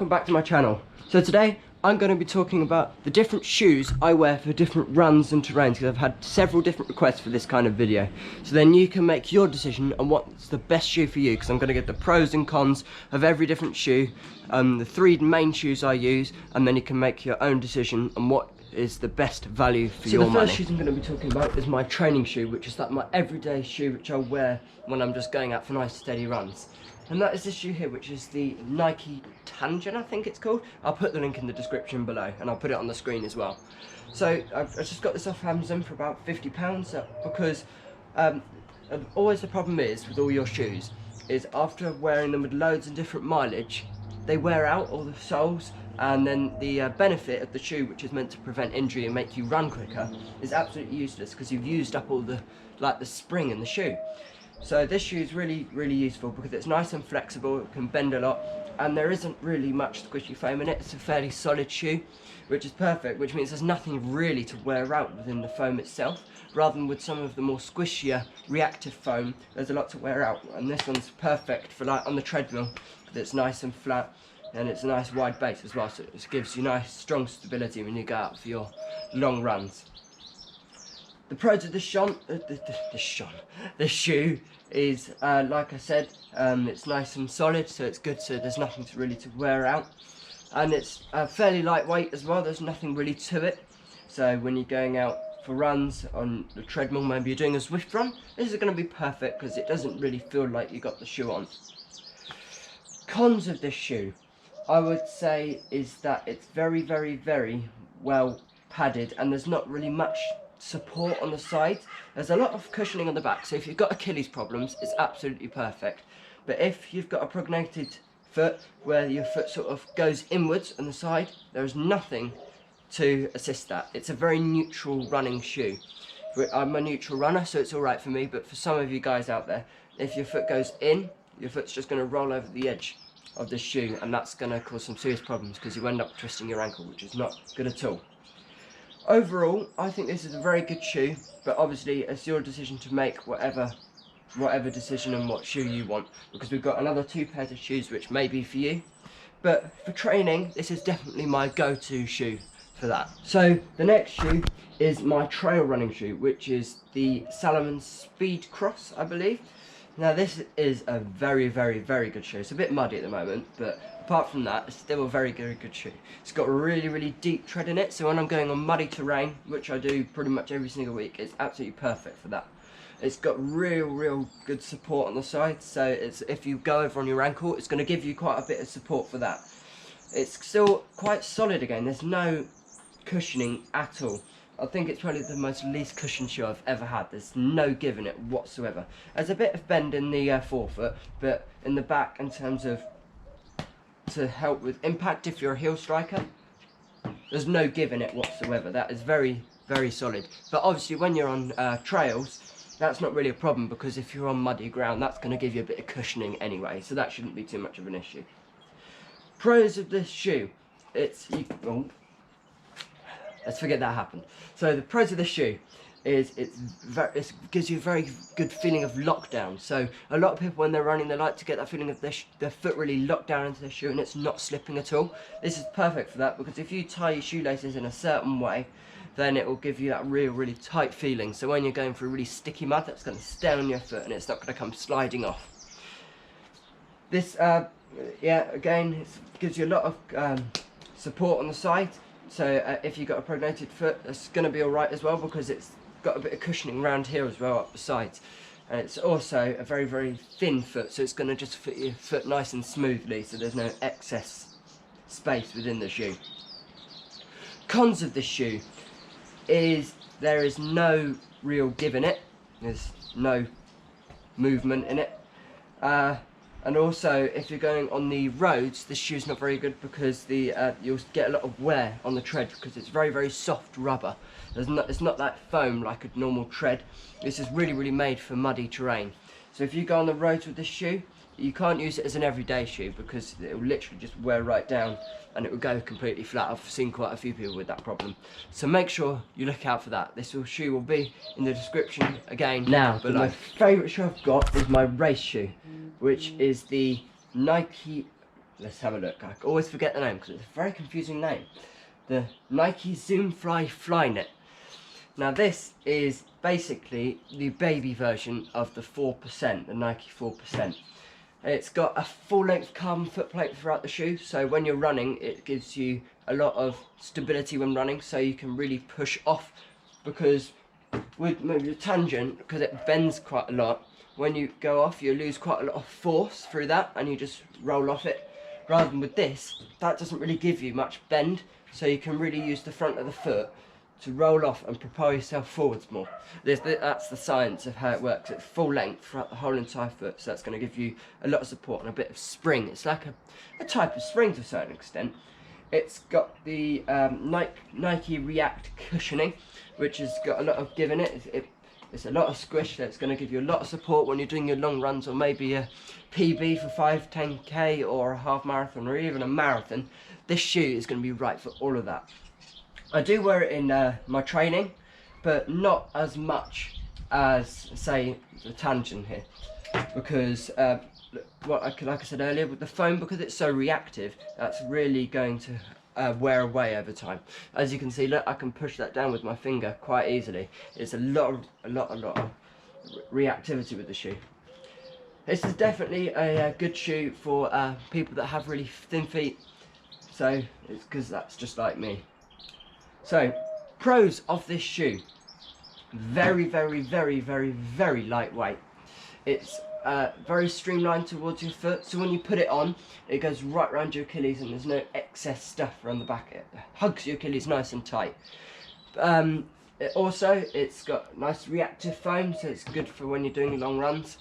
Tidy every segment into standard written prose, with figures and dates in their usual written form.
welcome back to my channel. So today I'm going to be talking about the different shoes I wear for different runs and terrains, because I've had several different requests for this kind of video. So then you can make your decision on what's the best shoe for you, because I'm going to give the pros and cons of every different shoe, the three main shoes I use, and then you can make your own decision on what is the best value for your money. So the first shoes I'm going to be talking about is my training shoe, which is like my everyday shoe which I'll wear when I'm just going out for nice steady runs. And that is this shoe here, which is the Nike Tangent, I think it's called. I'll put the link in the description below, and I'll put it on the screen as well. So I've just got this off Amazon for about £50, because always the problem is with all your shoes is after wearing them with loads of different mileage, they wear out, all the soles, and then the benefit of the shoe, which is meant to prevent injury and make you run quicker, is absolutely useless because you've used up all the spring in the shoe. So this shoe is really useful because it's nice and flexible, it can bend a lot, and there isn't really much squishy foam in it. It's a fairly solid shoe, which is perfect, which means there's nothing really to wear out within the foam itself, rather than with some of the more squishier reactive foam, there's a lot to wear out. And this one's perfect for like on the treadmill, because it's nice and flat, and it's a nice wide base as well, so it gives you nice strong stability when you go out for your long runs. The pros of this shoe is, like I said, it's nice and solid, so it's good, so there's nothing really to wear out. And it's fairly lightweight as well, there's nothing really to it. So when you're going out for runs on the treadmill, maybe you're doing a Zwift run, this is going to be perfect because it doesn't really feel like you got the shoe on. Cons of this shoe, I would say, is that it's very well padded, and there's not really much support on the sides. There's a lot of cushioning on the back, so if you've got Achilles problems, it's absolutely perfect. But if you've got a prognated foot where your foot sort of goes inwards on the side, there is nothing to assist that. It's a very neutral running shoe. I'm a neutral runner, so it's alright for me, but for some of you guys out there, if your foot goes in, your foot's just going to roll over the edge of the shoe, and that's going to cause some serious problems because you end up twisting your ankle, which is not good at all. Overall, I think this is a very good shoe, but obviously it's your decision to make whatever decision and what shoe you want, because we've got another two pairs of shoes which may be for you. But for training, this is definitely my go-to shoe for that. So the next shoe is my trail running shoe, which is the Salomon Speed Cross, I believe. Now this is a very good shoe. It's a bit muddy at the moment, but apart from that, it's still a very good shoe. It's got a really deep tread in it, so when I'm going on muddy terrain, which I do pretty much every single week, it's absolutely perfect for that. It's got real good support on the sides, so if you go over on your ankle, it's going to give you quite a bit of support for that. It's still quite solid again, there's no cushioning at all. I think it's probably the most least cushioned shoe I've ever had. There's no give in it whatsoever. There's a bit of bend in the forefoot, but in the back, in terms of to help with impact if you're a heel striker, there's no give in it whatsoever. That is very solid. But obviously when you're on trails, that's not really a problem, because if you're on muddy ground, that's going to give you a bit of cushioning anyway, so that shouldn't be too much of an issue. Pros of this shoe, let's forget that happened. So the pros of this shoe is it gives you a very good feeling of lockdown. So a lot of people when they're running, they like to get that feeling of their foot really locked down into their shoe and it's not slipping at all. This is perfect for that, because if you tie your shoelaces in a certain way, then it will give you that really tight feeling. So when you're going through really sticky mud, that's going to stay on your foot and it's not going to come sliding off. This, again, it gives you a lot of support on the side. So if you've got a prognated foot, it's going to be alright as well, because it's got a bit of cushioning around here as well up the sides. And it's also a very thin foot, so it's going to just fit your foot nice and smoothly, so there's no excess space within the shoe. Cons of this shoe is there is no real give in it. There's no movement in it. And also, if you're going on the roads, this shoe's not very good, because you'll get a lot of wear on the tread, because it's very soft rubber. It's not that foam like a normal tread. This is really made for muddy terrain. So if you go on the roads with this shoe, you can't use it as an everyday shoe, because it will literally just wear right down and it will go completely flat. I've seen quite a few people with that problem. So make sure you look out for that. This shoe will be in the description again now below. My favourite shoe I've got is my race shoe, which is the Nike let's have a look. I always forget the name because it's a very confusing name. The Nike Zoom Fly Flynet. Now this is basically the baby version of the 4%, the Nike 4%. It's got a full-length carbon footplate throughout the shoe, so when you're running it gives you a lot of stability when running, so you can really push off, because with maybe a tangent, because it bends quite a lot, when you go off you lose quite a lot of force through that and you just roll off it. Rather than with this, that doesn't really give you much bend, so you can really use the front of the foot to roll off and propel yourself forwards more. That's the science of how it works. It's full length throughout the whole entire foot, so that's going to give you a lot of support and a bit of spring. It's like a type of spring to a certain extent. It's got the Nike React cushioning, which has got a lot of give in it. It's a lot of squish, so it's going to give you a lot of support when you're doing your long runs, or maybe a PB for 5, 10k, or a half marathon, or even a marathon. This shoe is going to be right for all of that. I do wear it in my training, but not as much as, say, the Tangent here, because like I said earlier, with the foam, because it's so reactive, that's really going to wear away over time. As you can see, look, I can push that down with my finger quite easily. It's a lot of reactivity with the shoe. This is definitely a good shoe for people that have really thin feet, so it's because that's just like me. So, pros of this shoe: very lightweight. It's very streamlined towards your foot, so when you put it on, it goes right around your Achilles and there's no excess stuff around the back. It hugs your Achilles nice and tight. It's got nice reactive foam, so it's good for when you're doing long runs.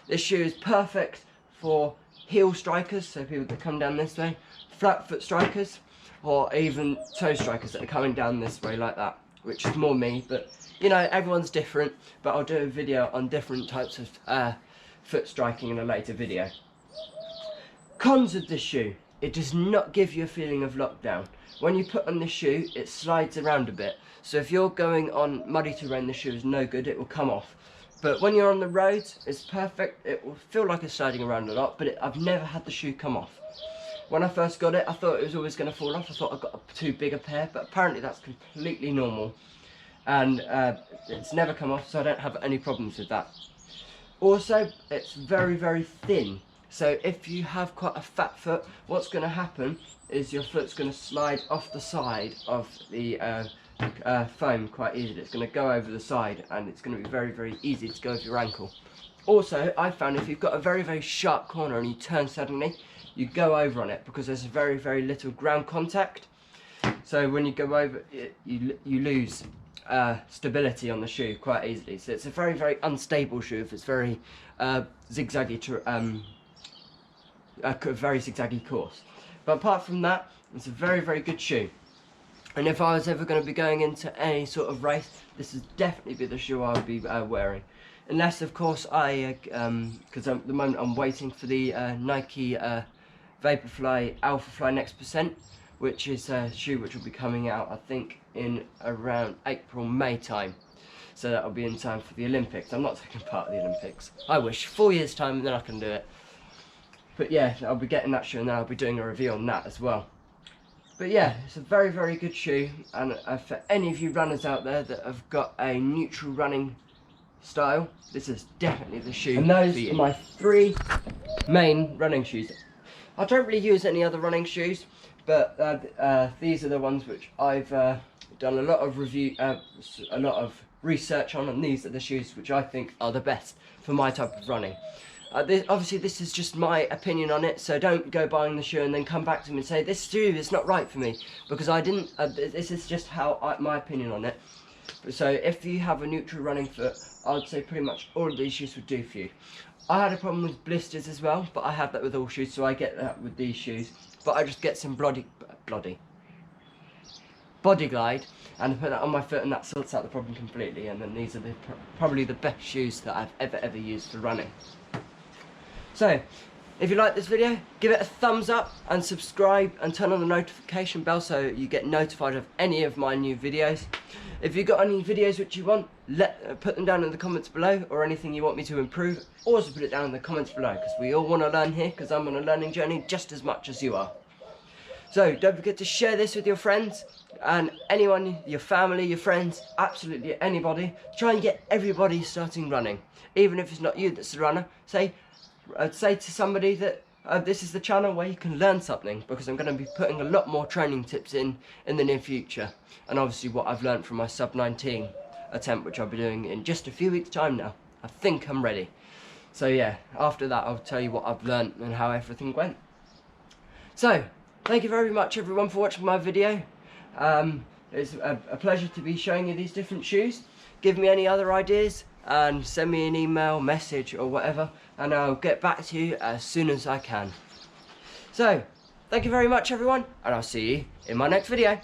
This shoe is perfect for heel strikers, so people that come down this way, flat foot strikers, or even toe strikers that are coming down this way like that, which is more me, but you know, everyone's different. But I'll do a video on different types of foot striking in a later video. Cons of this shoe: it does not give you a feeling of lockdown. When you put on this shoe, it slides around a bit, so if you're going on muddy terrain, the shoe is no good, it will come off. But when you're on the roads, it's perfect. It will feel like it's sliding around a lot, but I've never had the shoe come off. When I first got it, I thought it was always going to fall off. I thought I got too big a pair, but apparently that's completely normal. And it's never come off, so I don't have any problems with that. Also, it's very thin. So if you have quite a fat foot, what's going to happen is your foot's going to slide off the side of the foam quite easily. It's going to go over the side, and it's going to be very easy to go over your ankle. Also, I found if you've got a very sharp corner and you turn suddenly, you go over on it because there's very little ground contact. So when you go over it, you lose stability on the shoe quite easily. So it's a very unstable shoe if it's very zigzaggy to a very zigzaggy course. But apart from that, it's a very good shoe. And if I was ever going to be going into any sort of race, this would definitely be the shoe I would be wearing. Unless, of course, because at the moment I'm waiting for the Nike Vaporfly Alphafly Next Percent, which is a shoe which will be coming out, I think, in around April-May time. So that will be in time for the Olympics. I'm not taking part of the Olympics. I wish. 4 years time, and then I can do it. But yeah, I'll be getting that shoe, and then I'll be doing a review on that as well. But yeah, it's a very good shoe, and for any of you runners out there that have got a neutral running style, this is definitely the shoe. And those are my 3 main running shoes. I don't really use any other running shoes, but these are the ones which I've done a lot of research on, and these are the shoes which I think are the best for my type of running. Obviously this is just my opinion on it, so don't go buying the shoe and then come back to me and say this shoe is not right for me, because I didn't. This is just my opinion on it. So if you have a neutral running foot, I would say pretty much all of these shoes would do for you. I had a problem with blisters as well, but I have that with all shoes, so I get that with these shoes. But I just get some Body Glide and put that on my foot, and that sorts out the problem completely. And then these are probably the best shoes that I've ever used for running. So If you like this video, give it a thumbs up and subscribe and turn on the notification bell so you get notified of any of my new videos. If you've got any videos which you want, put them down in the comments below, or anything you want me to improve, also put it down in the comments below, because we all want to learn here, because I'm on a learning journey just as much as you are. So don't forget to share this with your friends and anyone, your family, your friends, absolutely anybody. Try and get everybody starting running. Even if it's not you that's the runner, say to somebody that this is the channel where you can learn something, because I'm going to be putting a lot more training tips in the near future. And obviously what I've learned from my sub-19 attempt, which I'll be doing in just a few weeks' time now. I think I'm ready. So yeah, after that I'll tell you what I've learned and how everything went. So, thank you very much everyone for watching my video. It's a pleasure to be showing you these different shoes. Give me any other ideas and send me an email, message or whatever, and I'll get back to you as soon as I can. So, thank you very much everyone, and I'll see you in my next video.